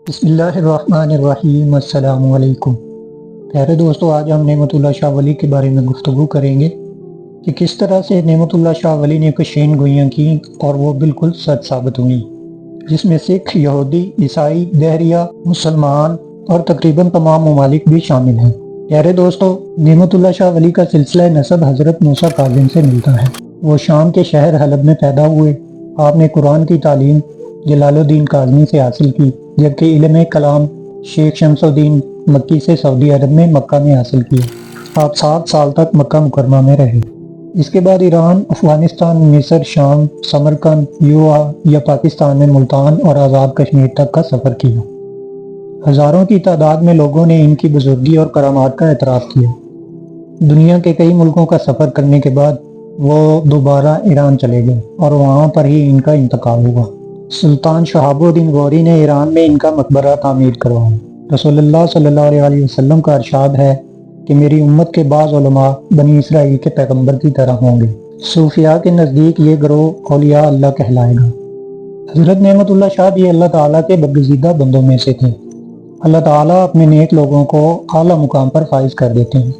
بسم اللہ الرحمن الرحیم۔ السلام علیکم۔ پیارے دوستو، آج ہم نعمت اللہ شاہ ولی کے بارے میں گفتگو کریں گے کہ کس طرح سے نعمت اللہ شاہ ولی نے پیشین گوئیاں کی اور وہ بالکل سچ ثابت ہوئیں، جس میں سکھ، یہودی، عیسائی، دہریہ، مسلمان اور تقریباً تمام ممالک بھی شامل ہیں۔ پیارے دوستو، نعمت اللہ شاہ ولی کا سلسلہ نسب حضرت موسیٰ کاظم سے ملتا ہے۔ وہ شام کے شہر حلب میں پیدا ہوئے۔ آپ نے قرآن کی تعلیم جلال الدین کاظمی سے حاصل کی، جبکہ علم کلام شیخ شمس الدین مکی سے سعودی عرب میں مکہ میں حاصل کیا۔ آپ 7 سال تک مکہ مکرمہ میں رہے۔ اس کے بعد ایران، افغانستان، مصر، شام، سمرقند، یا پاکستان میں ملتان اور آزاد کشمیر تک کا سفر کیا۔ ہزاروں کی تعداد میں لوگوں نے ان کی بزرگی اور کرامات کا اعتراف کیا۔ دنیا کے کئی ملکوں کا سفر کرنے کے بعد وہ دوبارہ ایران چلے گئے اور وہاں پر ہی ان کا انتقال ہوا۔ سلطان شہاب الدین غوری نے ایران میں ان کا مقبرہ تعمیر کروایا۔ رسول اللہ صلی اللہ علیہ وسلم کا ارشاد ہے کہ میری امت کے بعض علماء بنی اسرائیل کے پیغمبر کی طرح ہوں گے۔ صوفیاء کے نزدیک یہ گروہ اولیاء اللہ کہلائے گا۔ حضرت نعمت اللہ شاہ بھی اللہ تعالیٰ کے برگزیدہ بندوں میں سے تھے۔ اللہ تعالیٰ اپنے نیک لوگوں کو اعلیٰ مقام پر فائز کر دیتے ہیں۔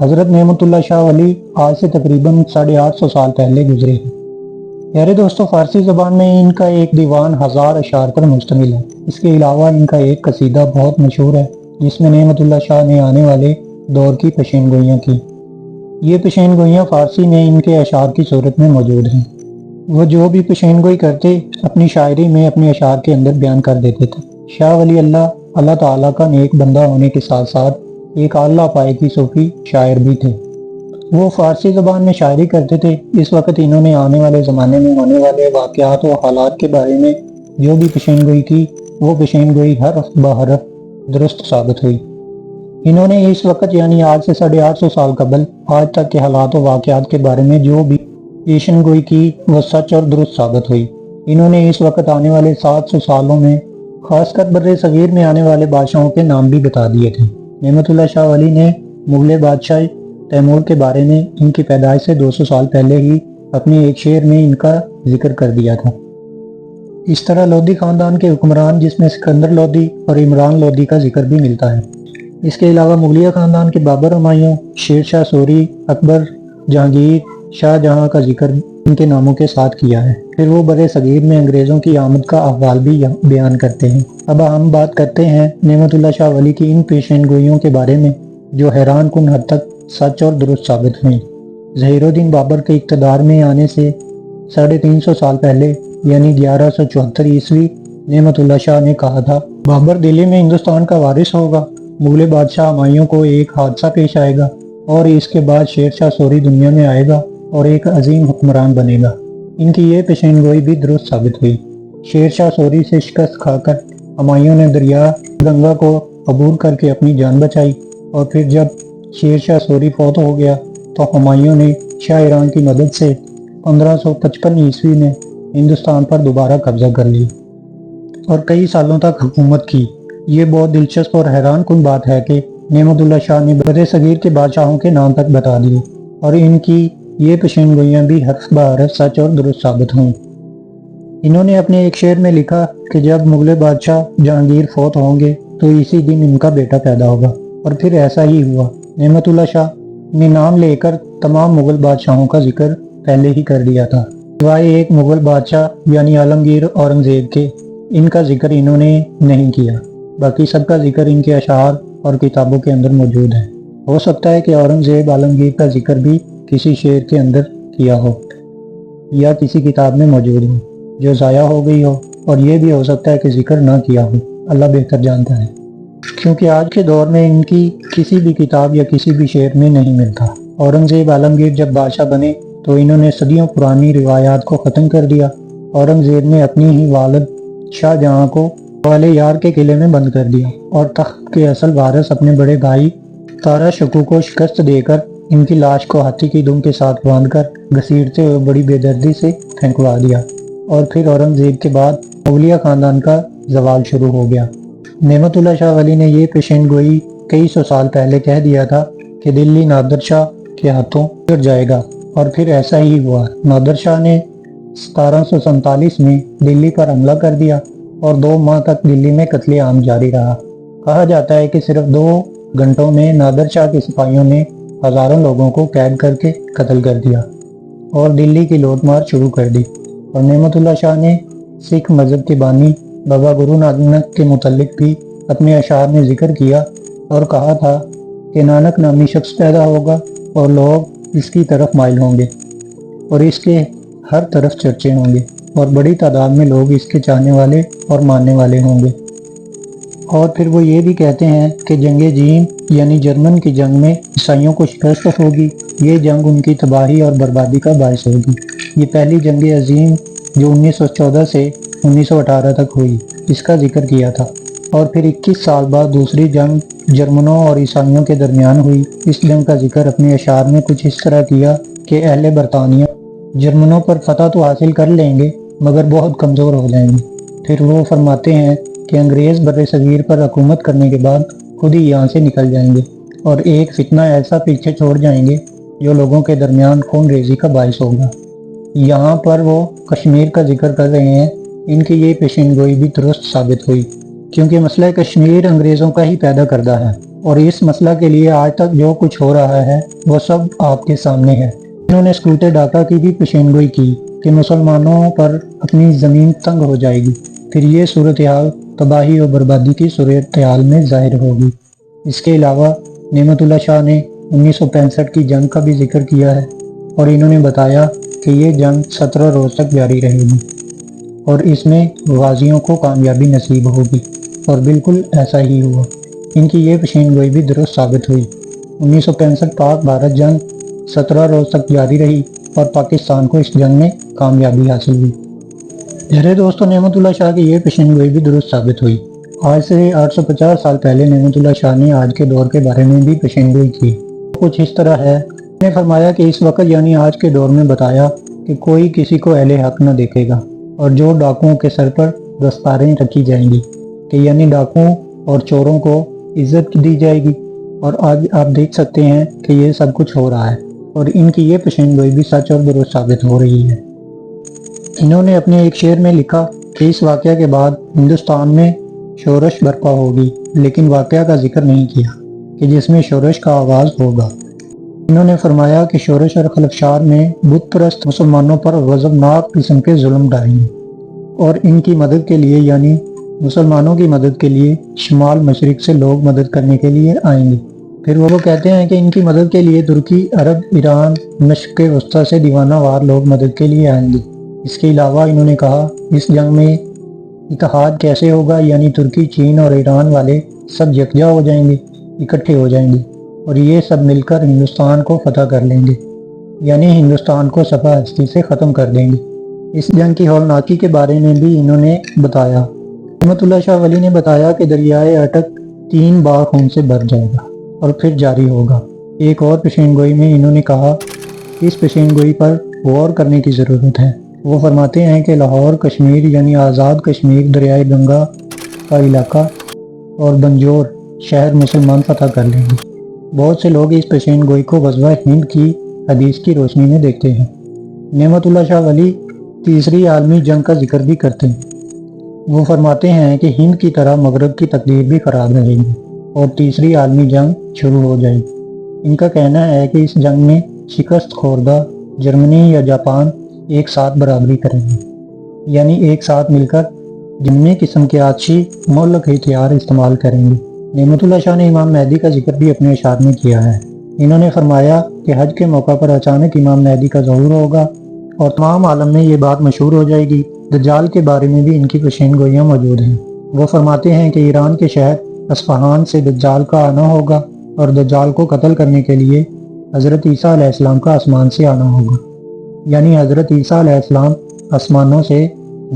حضرت نعمت اللہ شاہ ولی آج سے تقریباً 850 سال پہلے گزرے ہیں۔ پیارے دوستو، فارسی زبان میں ان کا ایک دیوان 1000 اشعار پر مشتمل ہے۔ اس کے علاوہ ان کا ایک قصیدہ بہت مشہور ہے، جس میں نعمت اللہ شاہ نے آنے والے دور کی پیشین گوئیاں کی۔ یہ پیشین گوئیاں فارسی میں ان کے اشعار کی صورت میں موجود ہیں۔ وہ جو بھی پیشین گوئی کرتے، اپنی شاعری میں اپنے اشعار کے اندر بیان کر دیتے تھے۔ شاہ ولی اللہ تعالیٰ کا نیک بندہ ہونے کے ساتھ ساتھ ایک اعلیٰ پائے کی صوفی شاعر بھی تھے۔ وہ فارسی زبان میں شاعری کرتے تھے۔ اس وقت انہوں نے آنے والے زمانے میں ہونے والے واقعات و حالات کے بارے میں جو بھی پیشین گوئی کی، وہ پیشین گوئی حرف بحرف درست ثابت ہوئی۔ انہوں نے اس وقت یعنی آج سے 850 سال قبل آج تک کے حالات و واقعات کے بارے میں جو بھی پیشین گوئی کی، وہ سچ اور درست ثابت ہوئی۔ انہوں نے اس وقت آنے والے 700 سالوں میں خاص کر بر صغیر میں آنے والے بادشاہوں کے نام بھی بتا دیے تھے۔ نعمت اللہ شاہ ولی نے مغل بادشاہ تیمور کے بارے میں ان کی پیدائش سے 200 سال پہلے ہی اپنے ایک شعر میں ان کا ذکر کر دیا تھا۔ اس طرح لودھی خاندان کے حکمران، جس میں سکندر لودھی اور عمران لودھی کا ذکر بھی ملتا ہے۔ اس کے علاوہ مغلیہ خاندان کے بابر ہمایوں، شیر شاہ سوری، اکبر، جہانگیر، شاہ جہاں کا ذکر ان کے ناموں کے ساتھ کیا ہے۔ پھر وہ بر صغیر میں انگریزوں کی آمد کا احوال بھی بیان کرتے ہیں۔ اب ہم بات کرتے ہیں نعمت اللہ شاہ ولی کی ان پیشین گوئیوں کے بارے میں، جو حیران کن حد تک سچ اور درست ثابت ہوئیں۔ ظہیر الدین بابر کے اقتدار میں آنے سے 350 سال پہلے یعنی 1174 عیسوی نعمت اللہ شاہ نے کہا تھا، بابر دلی میں ہندوستان کا وارث ہوگا، مغل بادشاہ ہمایوں کو ایک حادثہ پیش آئے گا اور اس کے بعد شیر شاہ سوری دنیا میں آئے گا اور ایک عظیم حکمران بنے گا۔ ان کی یہ پیشین گوئی بھی درست ثابت ہوئی۔ شیر شاہ سوری سے شکست کھا کر ہمایوں نے دریا گنگا کو عبور کر کے اپنی جان بچائی، اور پھر جب شیر شاہ سوری فوت ہو گیا تو ہمایوں نے شاہ ایران کی مدد سے 1555 عیسوی میں ہندوستان پر دوبارہ قبضہ کر لیا اور کئی سالوں تک حکومت کی۔ یہ بہت دلچسپ اور حیران کن بات ہے کہ نعمت اللہ شاہ نے بر صغیر کے بادشاہوں کے نام تک بتا دیے، اور ان کی یہ پیشین گوئیاں بھی حرف بحرف سچ اور درست ثابت ہوئیں۔ انہوں نے اپنے ایک شعر میں لکھا کہ جب مغل بادشاہ جہانگیر فوت ہوں گے تو اسی دن ان کا بیٹا پیدا ہوگا، اور پھر ایسا ہی ہوا۔ نعمت اللہ شاہ نے نام لے کر تمام مغل بادشاہوں کا ذکر پہلے ہی کر دیا تھا، سوائے ایک مغل بادشاہ یعنی عالمگیر اورنگزیب کے۔ ان کا ذکر انہوں نے نہیں کیا، باقی سب کا ذکر ان کے اشعار اور کتابوں کے اندر موجود ہے۔ ہو سکتا ہے کہ اورنگزیب عالمگیر کا ذکر بھی کسی شعر کے اندر کیا ہو یا کسی کتاب میں موجود ہو جو ضائع ہو گئی ہو، اور یہ بھی ہو سکتا ہے کہ ذکر نہ کیا ہو، اللہ بہتر جانتا ہے، کیونکہ آج کے دور میں ان کی کسی بھی کتاب یا کسی بھی شعر میں نہیں ملتا۔ اورنگزیب عالمگیر جب بادشاہ بنے تو انہوں نے صدیوں پرانی روایات کو ختم کر دیا۔ اورنگزیب نے اپنی ہی والد شاہ جہاں کو والے یار کے قلعے میں بند کر دیا اور تخت کے اصل وارث اپنے بڑے بھائی تارا شکو کو شکست دے کر ان کی لاش کو ہاتھی کی دم کے ساتھ باندھ کر گھسیٹتے ہوئے بڑی بے دردی سے پھینکوا دیا، اور پھر اورنگزیب کے بعد مغلیہ خاندان کا زوال شروع ہو گیا۔ نعمت اللہ شاہ ولی نے یہ پیشین گوئی کئی سو سال پہلے کہہ دیا تھا کہ دلی نادر شاہ کے ہاتھوں گر جائے گا، اور پھر ایسا ہی ہوا۔ نادر شاہ نے 1747 میں دلی پر حملہ کر دیا اور 2 ماہ تک دلی میں قتل عام جاری رہا۔ کہا جاتا ہے کہ صرف 2 گھنٹوں میں نادر شاہ کے سپاہیوں نے ہزاروں لوگوں کو قید کر کے قتل کر دیا اور دلی کی لوٹ مار شروع کر دی۔ اور نعمت اللہ شاہ نے سکھ مذہب کے بانی بابا گرو نانک کے متعلق بھی اپنے اشعار میں ذکر کیا اور کہا تھا کہ نانک نامی شخص پیدا ہوگا اور لوگ اس کی طرف مائل ہوں گے اور اس کے ہر طرف چرچے ہوں گے اور بڑی تعداد میں لوگ اس کے چاہنے والے اور ماننے والے ہوں گے۔ اور پھر وہ یہ بھی کہتے ہیں کہ جنگ جیم یعنی جرمن کی جنگ میں عیسائیوں کو شکست ہوگی۔ یہ جنگ ان کی تباہی اور بربادی کا باعث ہوگی۔ یہ پہلی جنگ عظیم جو 1914 سے 1918 تک ہوئی، اس کا ذکر کیا تھا۔ اور پھر 21 سال بعد دوسری جنگ جرمنوں اور عیسائیوں کے درمیان ہوئی۔ اس جنگ کا ذکر اپنے اشعار میں کچھ اس طرح کیا کہ اہل برطانیہ جرمنوں پر فتح تو حاصل کر لیں گے مگر بہت کمزور ہو جائیں گے۔ پھر وہ فرماتے ہیں کہ انگریز بر صغیر پر حکومت کرنے کے بعد خود ہی یہاں سے نکل جائیں گے اور ایک فتنہ ایسا پیچھے چھوڑ جائیں گے جو لوگوں کے درمیان خون ریزی کا باعث ہوگا۔ یہاں پر وہ کشمیر کا ذکر کر رہے ہیں۔ ان کی یہ پیشین گوئی بھی درست ثابت ہوئی کیونکہ مسئلہ کشمیر انگریزوں کا ہی پیدا کردہ ہے اور اس مسئلہ کے لیے آج تک جو کچھ ہو رہا ہے وہ سب آپ کے سامنے ہے۔ انہوں نے سکوٹ ڈاکا کی بھی پیشین گوئی کی کہ مسلمانوں پر اپنی زمین تنگ ہو جائے گی، پھر یہ صورتحال تباہی اور بربادی کی صورتحال میں ظاہر ہوگی۔ اس کے علاوہ نعمت اللہ شاہ نے 1965 کی جنگ کا بھی ذکر کیا ہے اور انہوں نے بتایا کہ یہ جنگ 17 روز تک جاری رہے گی اور اس میں غازیوں کو کامیابی نصیب ہوگی، اور بالکل ایسا ہی ہوا۔ ان کی یہ پیشین گوئی بھی درست ثابت ہوئی۔ 1965 پاک بھارت جنگ 17 روز تک جاری رہی اور پاکستان کو اس جنگ میں کامیابی حاصل ہوئی۔ میرے دوستوں، نعمت اللہ شاہ کی یہ پیشین گوئی بھی درست ثابت ہوئی۔ آج سے 850 سال پہلے نعمت اللہ شاہ نے آج کے دور کے بارے میں بھی پیشین گوئی کی۔ کچھ اس طرح ہے، انہوں نے فرمایا کہ اس وقت یعنی آج کے دور میں بتایا کہ کوئی کسی کو اہل حق نہ دیکھے گا اور جو ڈاکوؤں کے سر پر دستاریں رکھی جائیں گی کہ یعنی ڈاکوؤں اور چوروں کو عزت دی جائے گی، اور آج آپ دیکھ سکتے ہیں کہ یہ سب کچھ ہو رہا ہے اور ان کی یہ پیشین گوئی بھی سچ اور درست ثابت ہو رہی ہے۔ انہوں نے اپنے ایک شعر میں لکھا کہ اس واقعہ کے بعد ہندوستان میں شورش برپا ہوگی، لیکن واقعہ کا ذکر نہیں کیا کہ جس میں شورش کا آغاز ہوگا۔ انہوں نے فرمایا کہ شورش اور خلفشار میں بت پرست مسلمانوں پر غضبناک قسم کے ظلم ڈھائیں گے اور ان کی مدد کے لیے یعنی مسلمانوں کی مدد کے لیے شمال مشرق سے لوگ مدد کرنے کے لیے آئیں گے۔ پھر وہ کہتے ہیں کہ ان کی مدد کے لیے ترکی، عرب، ایران، مشرق وسطیٰ سے دیوانہ وار لوگ مدد کے لیے آئیں گے۔ اس کے علاوہ انہوں نے کہا اس جنگ میں اتحاد کیسے ہوگا، یعنی ترکی، چین اور ایران والے سب یکجا ہو جائیں گے، اکٹھے ہو جائیں گے اور یہ سب مل کر ہندوستان کو فتح کر لیں گے، یعنی ہندوستان کو صفحہ ہستی سے ختم کر دیں گے۔ اس جنگ کی ہولناکی کے بارے میں بھی انہوں نے بتایا۔ نعمت اللہ شاہ ولی نے بتایا کہ دریائے اٹک 3 بار خون سے بھر جائے گا اور پھر جاری ہوگا۔ ایک اور پیشین گوئی میں انہوں نے کہا اس پیشین گوئی پر غور کرنے کی ضرورت ہے۔ وہ فرماتے ہیں کہ لاہور، کشمیر یعنی آزاد کشمیر، دریائے گنگا کا علاقہ اور بنجور شہر مسلمان فتح کر لیں گے۔ بہت سے لوگ اس پیشین گوئی کو غزوہ ہند کی حدیث کی روشنی میں دیکھتے ہیں۔ نعمت اللہ شاہ ولی تیسری عالمی جنگ کا ذکر بھی کرتے ہیں۔ وہ فرماتے ہیں کہ ہند کی طرح مغرب کی تقدیر بھی خراب رہے گی اور تیسری عالمی جنگ شروع ہو جائے گی۔ ان کا کہنا ہے کہ اس جنگ میں شکست خوردہ جرمنی یا جاپان ایک ساتھ برابری کریں گے، یعنی ایک ساتھ مل کر جمنی قسم کے آتشی مہلک ہتھیار استعمال کریں گے۔ نعمت اللہ شاہ نے امام مہدی کا ذکر بھی اپنے اشعار میں کیا ہے۔ انہوں نے فرمایا کہ حج کے موقع پر اچانک امام مہدی کا ظہور ہوگا اور تمام عالم میں یہ بات مشہور ہو جائے گی۔ دجال کے بارے میں بھی ان کی پیشین گوئیاں موجود ہیں۔ وہ فرماتے ہیں کہ ایران کے شہر اصفہان سے دجال کا آنا ہوگا اور دجال کو قتل کرنے کے لیے حضرت عیسیٰ علیہ السلام کا آسمان سے آنا ہوگا، یعنی حضرت عیسیٰ علیہ السلام آسمانوں سے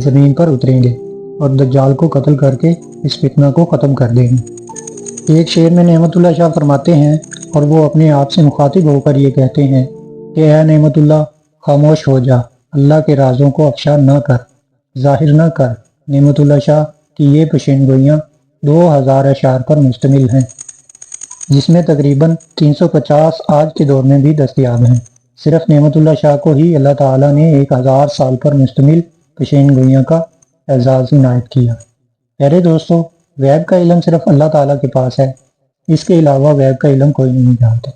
زمین پر اتریں گے اور دجال کو قتل کر کے اس فتنہ کو ختم کر دیں گے۔ ایک شعر میں نعمت اللہ شاہ فرماتے ہیں اور وہ اپنے آپ سے مخاطب ہو کر یہ کہتے ہیں کہ اے نعمت اللہ، خاموش ہو جا، اللہ کے رازوں کو افشا نہ کر، ظاہر نہ کر۔ نعمت اللہ شاہ کی یہ پیشین گوئیاں 2000 اشعار پر مشتمل ہیں، جس میں تقریباً 350 آج کے دور میں بھی دستیاب ہیں۔ صرف نعمت اللہ شاہ کو ہی اللہ تعالیٰ نے 1000 سال پر مشتمل پیشین گوئیاں کا اعزاز عنایت کیا۔ پیارے دوستو، غیب کا علم صرف اللہ تعالیٰ کے پاس ہے، اس کے علاوہ غیب کا علم کوئی نہیں جانتا۔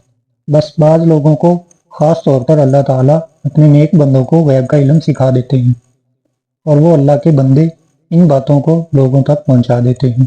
بس بعض لوگوں کو، خاص طور پر اللہ تعالیٰ اپنے نیک بندوں کو غیب کا علم سکھا دیتے ہیں، اور وہ اللہ کے بندے ان باتوں کو لوگوں تک پہنچا دیتے ہیں۔